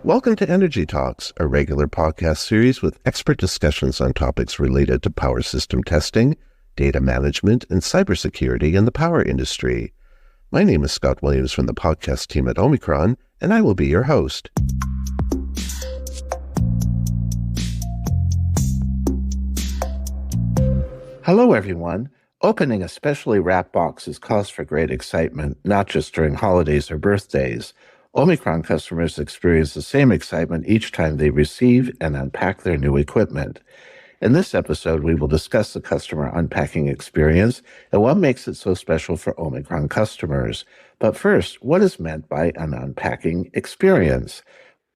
Welcome to Energy Talks, a regular podcast series with expert discussions on topics related to power system testing, data management, and cybersecurity in the power industry. My name is Scott Williams from the podcast team at OMICRON, and I will be your host. Hello, everyone. Opening a specially wrapped box is cause for great excitement, not just during holidays or birthdays. OMICRON customers experience the same excitement each time they receive and unpack their new equipment. In this episode, we will discuss the customer unpacking experience and what makes it so special for OMICRON customers. But first, what is meant by an unpacking experience?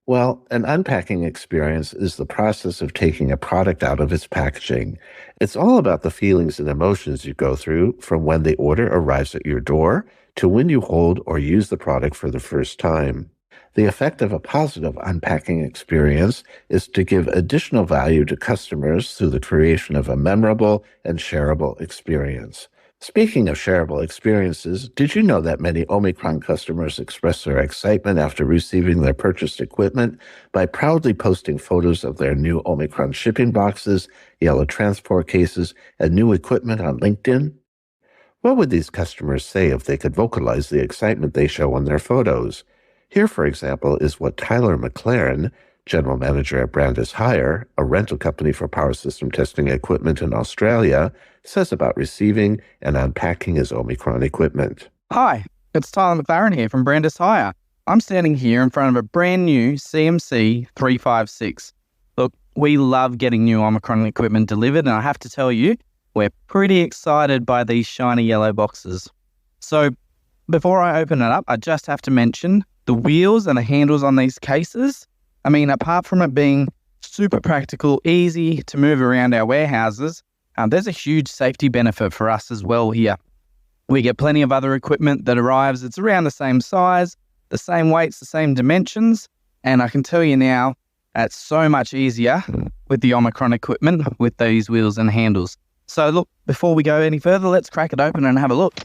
Well, an unpacking experience is the process of taking a product out of its packaging. It's all about the feelings and emotions you go through from when the order arrives at your door to when you hold or use the product for the first time. The effect of a positive unpacking experience is to give additional value to customers through the creation of a memorable and shareable experience. Speaking of shareable experiences, did you know that many OMICRON customers express their excitement after receiving their purchased equipment by proudly posting photos of their new OMICRON shipping boxes, yellow transport cases, and new equipment on LinkedIn? What would these customers say if they could vocalize the excitement they show on their photos? Here, for example, is what Tyler McLaren, General Manager at Brandis Hire, a rental company for power system testing equipment in Australia, says about receiving and unpacking his OMICRON equipment. Hi, it's Tyler McLaren here from Brandis Hire. I'm standing here in front of a brand new CMC 356. Look, we love getting new OMICRON equipment delivered, and I have to tell you, we're pretty excited by these shiny yellow boxes. So before I open it up, I just have to mention the wheels and the handles on these cases. I mean, apart from it being super practical, easy to move around our warehouses, there's a huge safety benefit for us as well here. We get plenty of other equipment that arrives. It's around the same size, the same weights, the same dimensions. And I can tell you now, it's so much easier with the OMICRON equipment with these wheels and handles. So look, before we go any further, let's crack it open and have a look.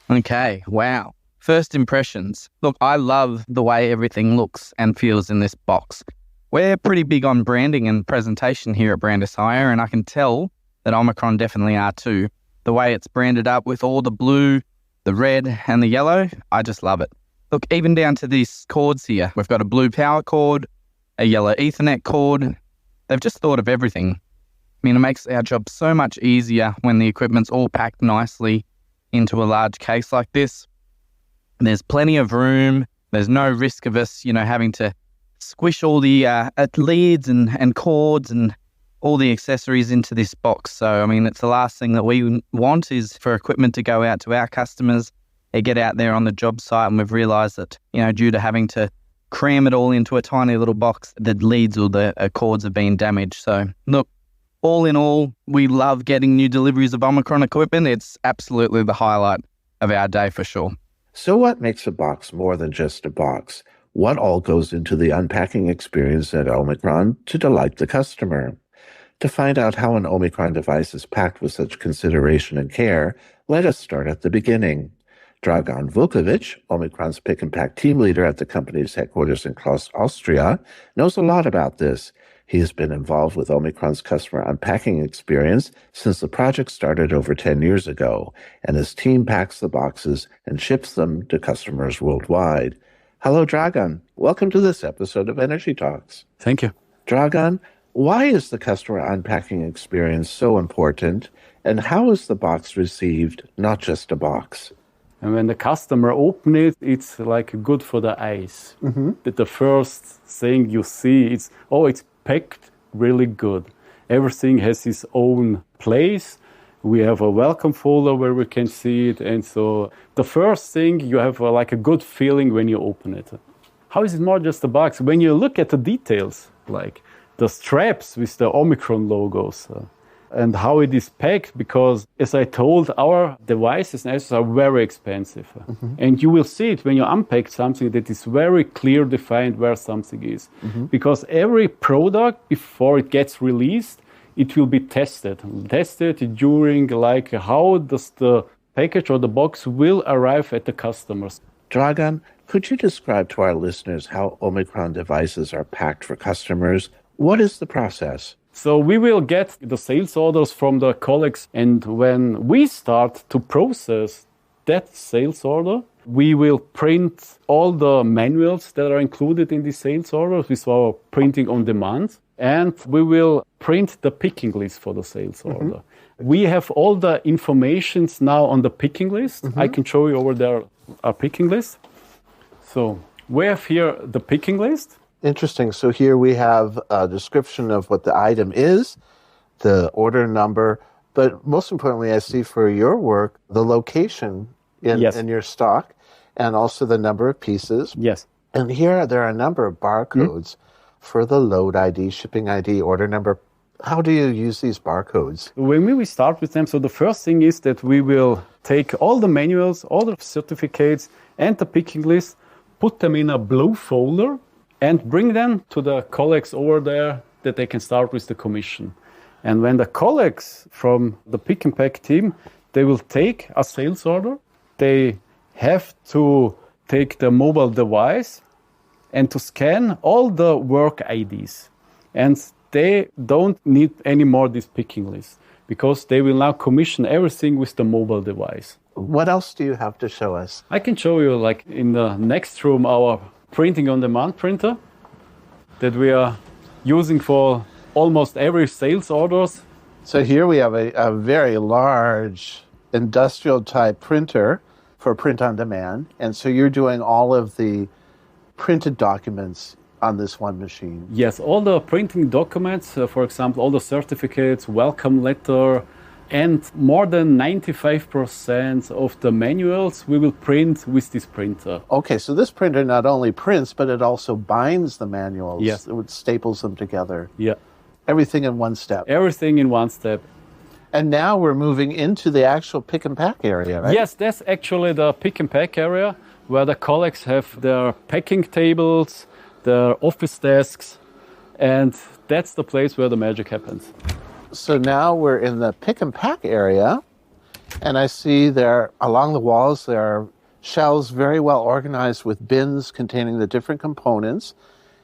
Okay, wow. First impressions. Look, I love the way everything looks and feels in this box. We're pretty big on branding and presentation here at Brandis Hire, and I can tell that OMICRON definitely are too. The way it's branded up with all the blue, the red, and the yellow, I just love it. Look, even down to these cords here. We've got a blue power cord, a yellow Ethernet cord. They've just thought of everything. I mean, it makes our job so much easier when the equipment's all packed nicely into a large case like this. There's plenty of room. There's no risk of us, having to squish all the leads and cords and all the accessories into this box. So, I mean, it's the last thing that we want is for equipment to go out to our customers. They get out there on the job site, and we've realized that, due to having to cram it all into a tiny little box, the leads or the cords have been damaged. So, look, all in all, we love getting new deliveries of OMICRON equipment. It's absolutely the highlight of our day for sure. So what makes a box more than just a box? What all goes into the unpacking experience at OMICRON to delight the customer? To find out how an OMICRON device is packed with such consideration and care, let us start at the beginning. Dragan Vukovic, OMICRON's pick and pack team leader at the company's headquarters in Klaus, Austria, knows a lot about this. He has been involved with OMICRON's customer unpacking experience since the project started over 10 years ago, and his team packs the boxes and ships them to customers worldwide. Hello, Dragan. Welcome to this episode of Energy Talks. Thank you. Dragan, why is the customer unpacking experience so important, and how is the box received, not just a box? And when the customer opens it, it's like good for the eyes. That the first thing you see is, it's packed really good. Everything has its own place. We have a welcome folder where we can see it. And so the first thing, you have a good feeling when you open it. How is it more just a box? When you look at the details, like the straps with the OMICRON logos, and how it is packed, because as I told, our devices and accessories are very expensive. And you will see it when you unpack something that is very clear defined where something is. Because every product, before it gets released, it will be tested during how does the package or the box will arrive at the customers. Dragan, could you describe to our listeners how Omicron devices are packed for customers? What is the process? So we will get the sales orders from the colleagues, and when we start to process that sales order, we will print all the manuals that are included in the sales order with our printing on demand, and we will print the picking list for the sales order. We have all the informations now on the picking list. I can show you over there our picking list. So we have here the picking list. Interesting. So here we have a description of what the item is, the order number, but most importantly, I see for your work, the location in your stock and also the number of pieces. Yes. And here there are a number of barcodes for the load ID, shipping ID, order number. How do you use these barcodes? When we start with them, so the first thing is that we will take all the manuals, all the certificates, and the picking list, put them in a blue folder, and bring them to the colleagues over there that they can start with the commission. And when the colleagues from the pick and pack team, they will take a sales order, they have to take the mobile device and to scan all the work IDs. And they don't need any more this picking list because they will now commission everything with the mobile device. What else do you have to show us? I can show you, like in the next room, our printing on demand printer that we are using for almost every sales orders. So here we have a very large industrial type printer for print on demand. And so you're doing all of the printed documents on this one machine. Yes, all the printing documents, for example, all the certificates, welcome letter, and more than 95% of the manuals we will print with this printer. Okay, so this printer not only prints, but it also binds the manuals. Yes. It staples them together. Yeah. Everything in one step. Everything in one step. And now we're moving into the actual pick and pack area, right? Yes, that's actually the pick and pack area where the colleagues have their packing tables, their office desks, and that's the place where the magic happens. So now we're in the pick and pack area, and I see there along the walls there are shelves very well organized with bins containing the different components.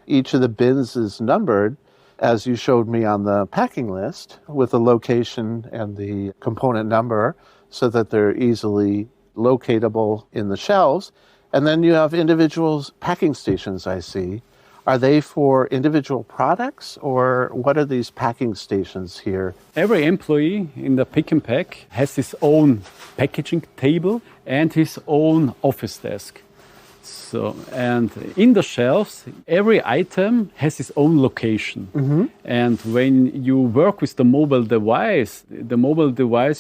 Each of the bins is numbered, as you showed me on the packing list, with the location and the component number so that they're easily locatable in the shelves. And then you have individual packing stations, I see. Are they for individual products, or what are these packing stations here? Every employee in the pick and pack has his own packaging table and his own office desk. So, and in the shelves, every item has its own location. And when you work with the mobile device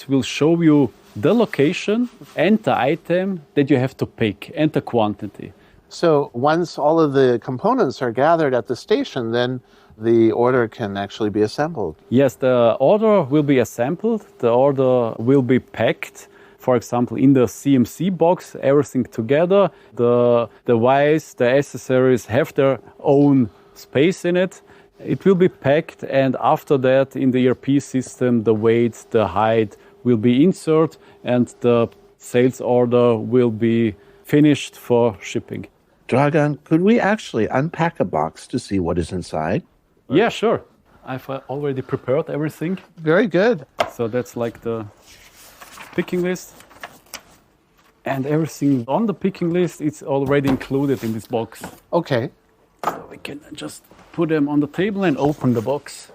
will show you the location and the item that you have to pick and the quantity. So once all of the components are gathered at the station, then the order can actually be assembled. Yes, the order will be assembled. The order will be packed. For example, in the CMC box, everything together. The device, the accessories have their own space in it. It will be packed, and after that, in the ERP system, the weight, the height will be inserted, and the sales order will be finished for shipping. Dragan, could we actually unpack a box to see what is inside? Yeah, sure. I've already prepared everything. Very good. So that's like the picking list. And everything on the picking list is already included in this box. Okay. So we can just put them on the table and open the box.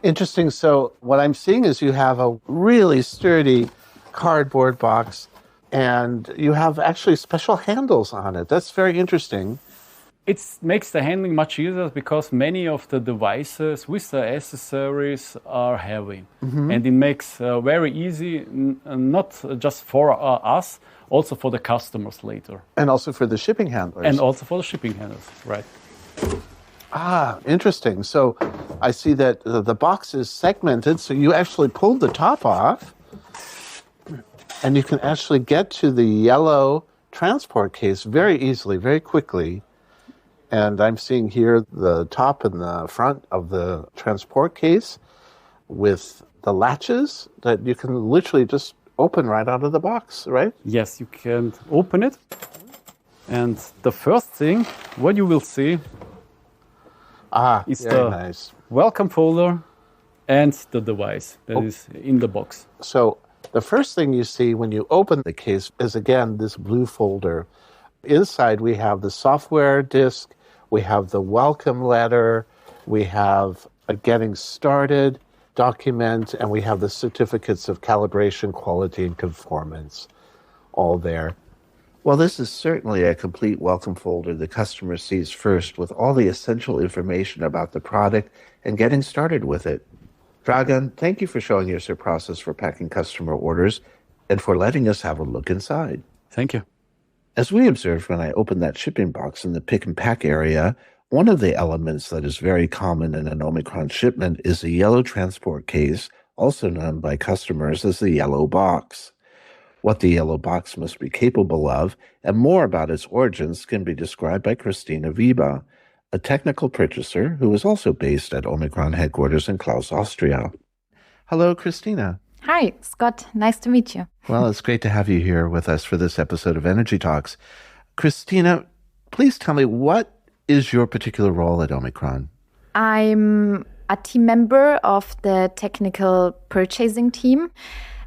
Interesting. So what I'm seeing is you have a really sturdy cardboard box, and you have actually special handles on it. That's very interesting. It makes the handling much easier because many of the devices with the accessories are heavy. And it makes very easy, not just for us, also for the customers later. And also for the shipping handlers. And also for the shipping handlers, right. Ah, interesting. So I see that the box is segmented, so you actually pulled the top off, and you can actually get to the yellow transport case very easily, very quickly. And I'm seeing here the top and the front of the transport case with the latches that you can literally just open right out of the box, right? Yes, you can open it. And the first thing, what you will see is very the nice. welcome folder and the device that is in the box. So the first thing you see when you open the case is, again, this blue folder. Inside, we have the software disk, we have the welcome letter, we have a getting started document, and we have the certificates of calibration, quality, and conformance all there. Well, this is certainly a complete welcome folder the customer sees first, with all the essential information about the product and getting started with it. Dragan, thank you for showing us your process for packing customer orders and for letting us have a look inside. Thank you. As we observed when I opened that shipping box in the pick and pack area, one of the elements that is very common in an OMICRON shipment is a yellow transport case, also known by customers as the yellow box. What the yellow box must be capable of, and more about its origins, can be described by Christina Wiebe, a technical purchaser who is also based at OMICRON headquarters in Klaus, Austria. Hello, Christina. Hi, Scott. Nice to meet you. Well, it's great to have you here with us for this episode of Energy Talks. Christina, please tell me, what is your particular role at OMICRON? I'm a team member of the technical purchasing team,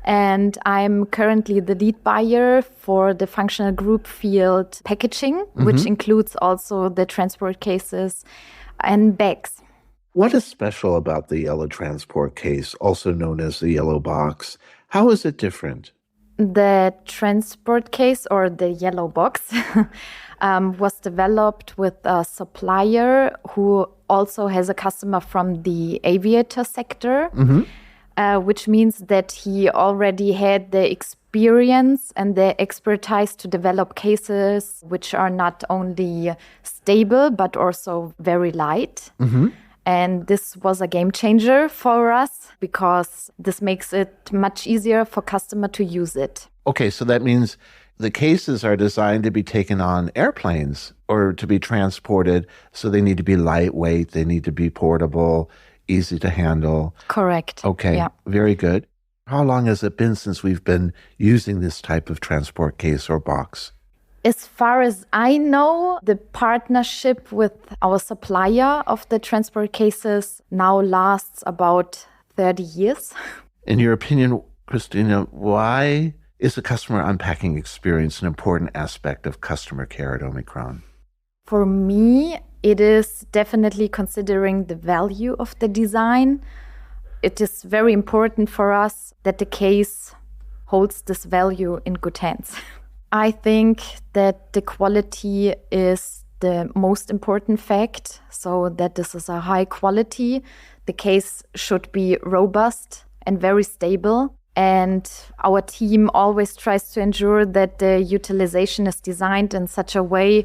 and I'm currently the lead buyer for the functional group field packaging, which includes also the transport cases and bags. What is special about the yellow transport case, also known as the yellow box? How is it different? The transport case, or the yellow box, was developed with a supplier who also has a customer from the aviator sector, which means that he already had the experience and the expertise to develop cases which are not only stable, but also very light. And this was a game changer for us because this makes it much easier for customer to use it. Okay, so that means the cases are designed to be taken on airplanes or to be transported, so they need to be lightweight, they need to be portable, easy to handle. Correct. Okay, Yeah. Very good. How long has it been since we've been using this type of transport case or box? As far as I know, the partnership with our supplier of the transport cases now lasts about 30 years. In your opinion, Christina, why is the customer unpacking experience an important aspect of customer care at OMICRON? For me, it is definitely considering the value of the design. It is very important for us that the case holds this value in good hands. I think that the quality is the most important fact, so that this is a high quality. The case should be robust and very stable. And our team always tries to ensure that the utilization is designed in such a way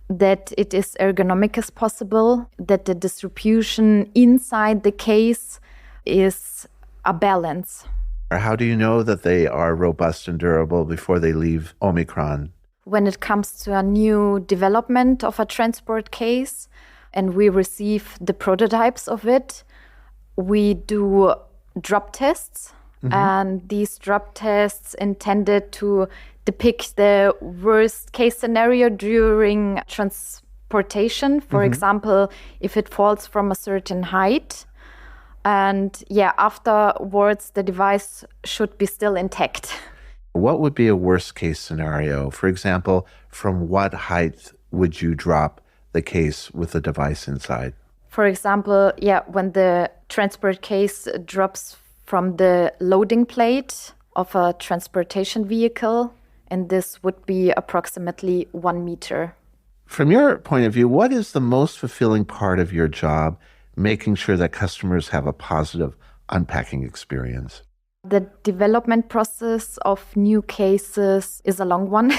that it is ergonomic as possible, that the distribution inside the case is a balance. How do you know that they are robust and durable before they leave OMICRON? When it comes to a new development of a transport case and we receive the prototypes of it, we do drop tests. And these drop tests intended to depict the worst case scenario during transportation. For example, if it falls from a certain height. And afterwards, the device should be still intact. What would be a worst case scenario? For example, from what height would you drop the case with the device inside? For example, when the transport case drops from the loading plate of a transportation vehicle, and this would be approximately 1 meter. From your point of view, what is the most fulfilling part of your job, making sure that customers have a positive unpacking experience? The development process of new cases is a long one.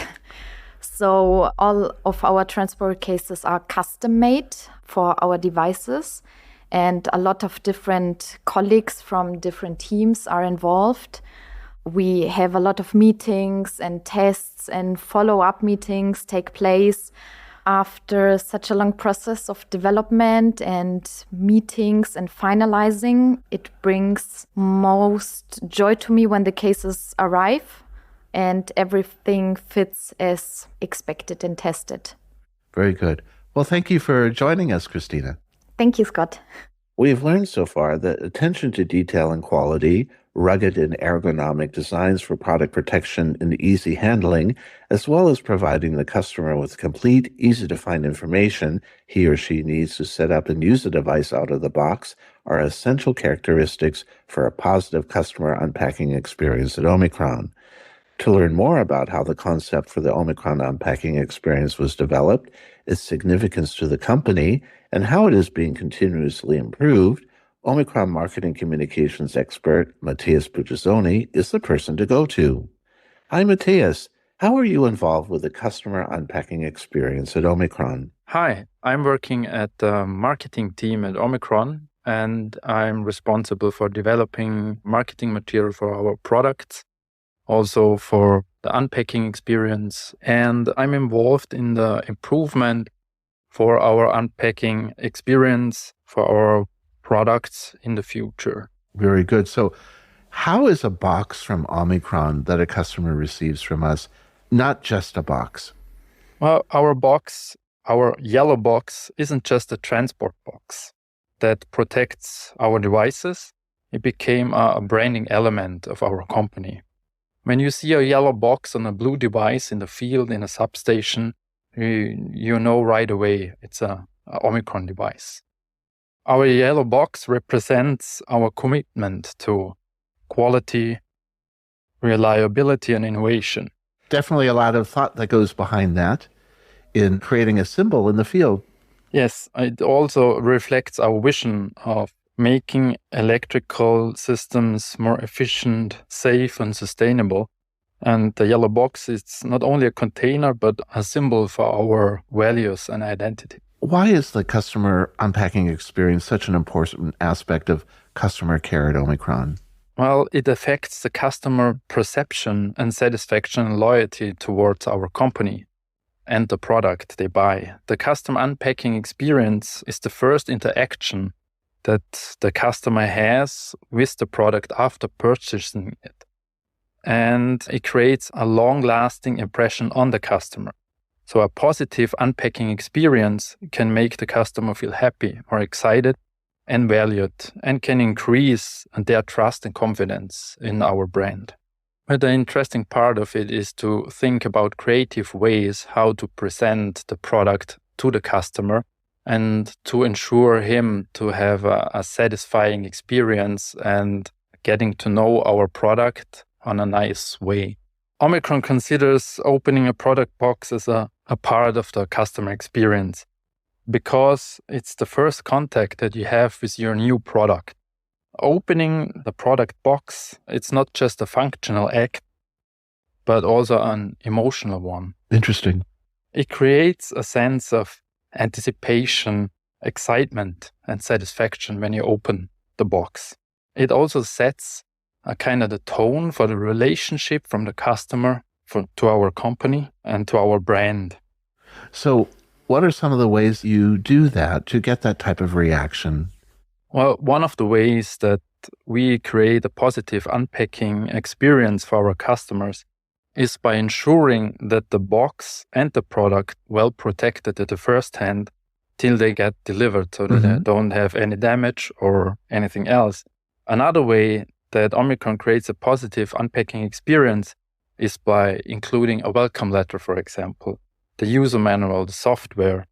So all of our transport cases are custom made for our devices, and a lot of different colleagues from different teams are involved. We have a lot of meetings and tests and follow-up meetings take place After such a long process of development and meetings and finalizing, it brings most joy to me when the cases arrive and everything fits as expected and tested. Very good. Well, thank you for joining us, Christina. Thank you, Scott. We've learned so far that attention to detail and quality, rugged and ergonomic designs for product protection and easy handling, as well as providing the customer with complete, easy-to-find information he or she needs to set up and use the device out of the box, are essential characteristics for a positive customer unpacking experience at OMICRON. To learn more about how the concept for the OMICRON unpacking experience was developed, its significance to the company, and how it is being continuously improved, OMICRON marketing communications expert Matthias Buccizzoni is the person to go to. Hi, Matthias. How are you involved with the customer unpacking experience at OMICRON? Hi, I'm working at the marketing team at OMICRON, and I'm responsible for developing marketing material for our products, also for the unpacking experience, and I'm involved in the improvement for our unpacking experience for our products in the future. Very good. So how is a box from OMICRON that a customer receives from us not just a box? Well, our yellow box isn't just a transport box that protects our devices. It became a branding element of our company. When you see a yellow box on a blue device in the field, in a substation, you know right away it's a OMICRON device. Our yellow box represents our commitment to quality, reliability, and innovation. Definitely a lot of thought that goes behind that in creating a symbol in the field. Yes, it also reflects our vision of making electrical systems more efficient, safe, and sustainable. And the yellow box is not only a container, but a symbol for our values and identity. Why is the customer unpacking experience such an important aspect of customer care at OMICRON? Well, it affects the customer perception and satisfaction and loyalty towards our company and the product they buy. The customer unpacking experience is the first interaction that the customer has with the product after purchasing it. And it creates a long-lasting impression on the customer. So a positive unpacking experience can make the customer feel happy or excited and valued, and can increase their trust and confidence in our brand. But the interesting part of it is to think about creative ways how to present the product to the customer and to ensure him to have a satisfying experience and getting to know our product on a nice way. OMICRON considers opening a product box as a part of the customer experience because it's the first contact that you have with your new product. Opening the product box, it's not just a functional act, but also an emotional one. Interesting. It creates a sense of anticipation, excitement, and satisfaction when you open the box. It also sets a kind of the tone for the relationship from the customer to our company and to our brand. So what are some of the ways you do that to get that type of reaction? Well, one of the ways that we create a positive unpacking experience for our customers is by ensuring that the box and the product well protected at the first hand till they get delivered so that they don't have any damage or anything else. Another way that OMICRON creates a positive unpacking experience is by including a welcome letter, for example, the user manual, the software,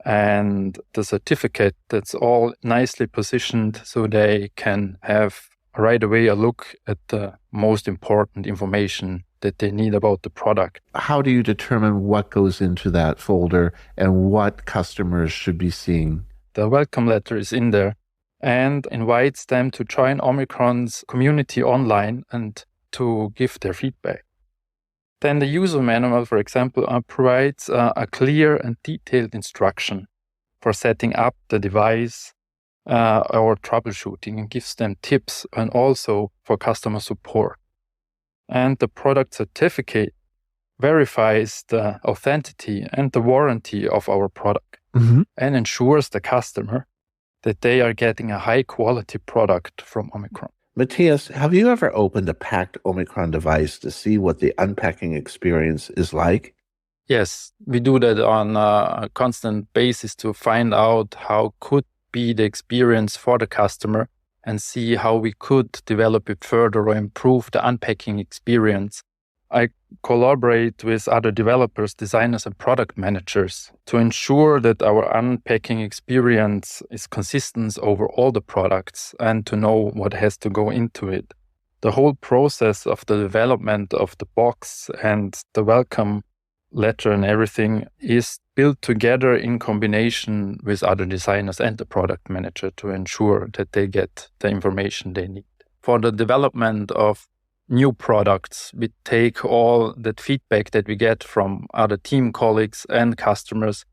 and the certificate that's all nicely positioned so they can have right away a look at the most important information that they need about the product. How do you determine what goes into that folder and what customers should be seeing? The welcome letter is in there and invites them to join OMICRON's community online and to give their feedback. Then the user manual, for example, provides a clear and detailed instruction for setting up the device or troubleshooting and gives them tips and also for customer support. And the product certificate verifies the authenticity and the warranty of our product, and ensures the customer that they are getting a high quality product from OMICRON. Matthias, have you ever opened a packed OMICRON device to see what the unpacking experience is like? Yes, we do that on a constant basis to find out how could be the experience for the customer and see how we could develop it further or improve the unpacking experience. I collaborate with other developers, designers, and product managers to ensure that our unpacking experience is consistent over all the products and to know what has to go into it. The whole process of the development of the box and the welcome letter and everything is built together in combination with other designers and the product manager to ensure that they get the information they need. For the development of new products, we take all that feedback that we get from other team colleagues and customers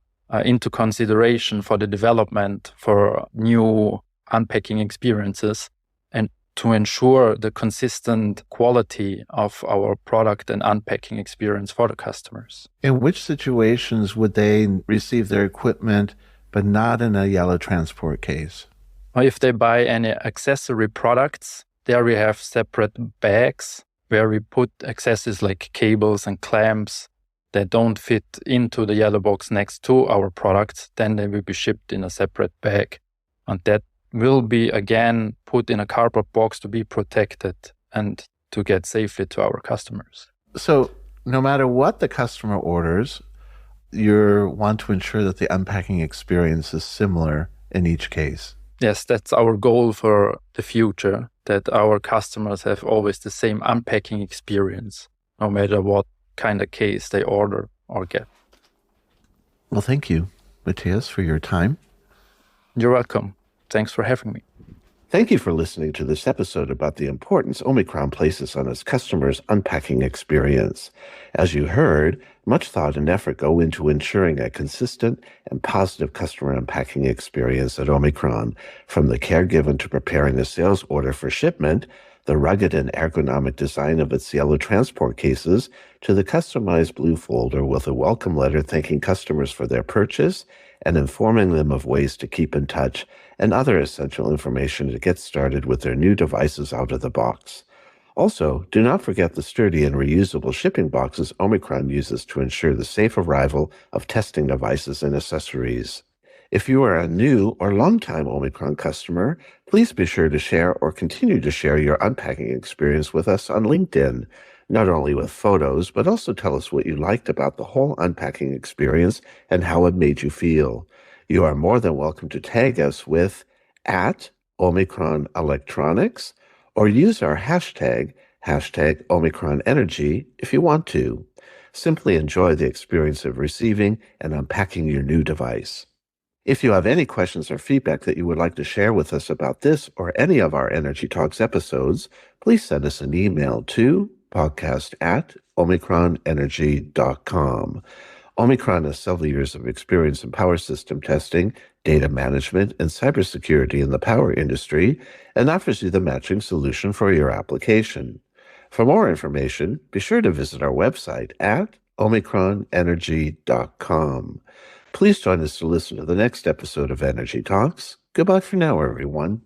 into consideration for the development for new unpacking experiences and to ensure the consistent quality of our product and unpacking experience for the customers. In which situations would they receive their equipment but not in a yellow transport case? If they buy any accessory products, there we have separate bags where we put accessories like cables and clamps that don't fit into the yellow box next to our products. Then they will be shipped in a separate bag. And that will be again put in a cardboard box to be protected and to get safely to our customers. So no matter what the customer orders, you want to ensure that the unpacking experience is similar in each case. Yes, that's our goal for the future, that our customers have always the same unpacking experience, no matter what kind of case they order or get. Well, thank you, Matthias, for your time. You're welcome. Thanks for having me. Thank you for listening to this episode about the importance OMICRON places on its customers' unpacking experience. As you heard, much thought and effort go into ensuring a consistent and positive customer unpacking experience at OMICRON, from the care given to preparing a sales order for shipment, the rugged and ergonomic design of its yellow transport cases, to the customized blue folder with a welcome letter thanking customers for their purchase and informing them of ways to keep in touch and other essential information to get started with their new devices out of the box. Also, do not forget the sturdy and reusable shipping boxes OMICRON uses to ensure the safe arrival of testing devices and accessories. If you are a new or longtime OMICRON customer, please be sure to share or continue to share your unpacking experience with us on LinkedIn, not only with photos, but also tell us what you liked about the whole unpacking experience and how it made you feel. You are more than welcome to tag us with @OMICRONElectronics or use our hashtag #OMICRONEnergy if you want to. Simply enjoy the experience of receiving and unpacking your new device. If you have any questions or feedback that you would like to share with us about this or any of our Energy Talks episodes, please send us an email to podcast@omicronenergy.com. OMICRON has several years of experience in power system testing, data management, and cybersecurity in the power industry, and offers you the matching solution for your application. For more information, be sure to visit our website at omicronenergy.com. Please join us to listen to the next episode of Energy Talks. Goodbye for now, everyone.